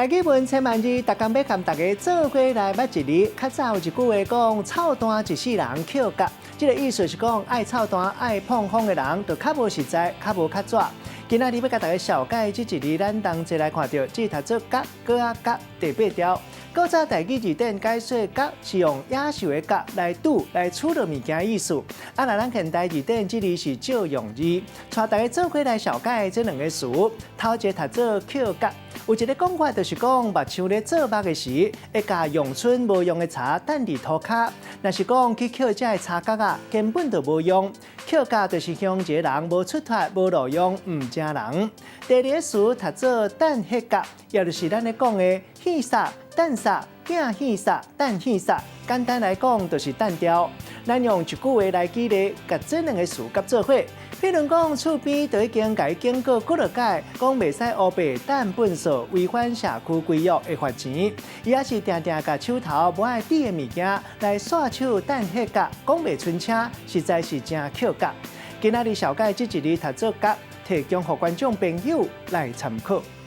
大家问千万字，逐工要跟大家做伙来捌一字。较早有一句话讲，操蛋一世人捡角。这个意思是讲，爱操蛋、爱碰风的人，就较无实在，较无较拽。今仔日要甲大家小解这一字，咱同齐来看到，这读做角、角啊角第八条。古早台语字典解说角是用野兽的角来拄来取落物件的意思。若咱现代字典这里是照用字，带大家做伙来小解这两个词。头一个读做捡角。有一个讲法，就是讲目睭咧做目的时，会甲用剩无用的茶等伫涂骹。若是讲去捡这茶角啊，根本就无用。捡角就是向一个人无出脱、无路用，唔正人。第二个词读做等迄角，也就是咱咧讲的戏杀、等杀、囝戏杀、等戏杀。简单来讲，就是等调。咱用一句话来举例，甲这两个词夹做伙。譬如讲，厝边就已经甲伊警告过了解，讲袂使乌白等粪扫，违反社区规约会罚钱。伊也是定定甲手头无爱滴的物件来刷手等迄角，讲袂存车，实在是真捡角。今仔日小解这一字读做角，提供予观众朋友来参考。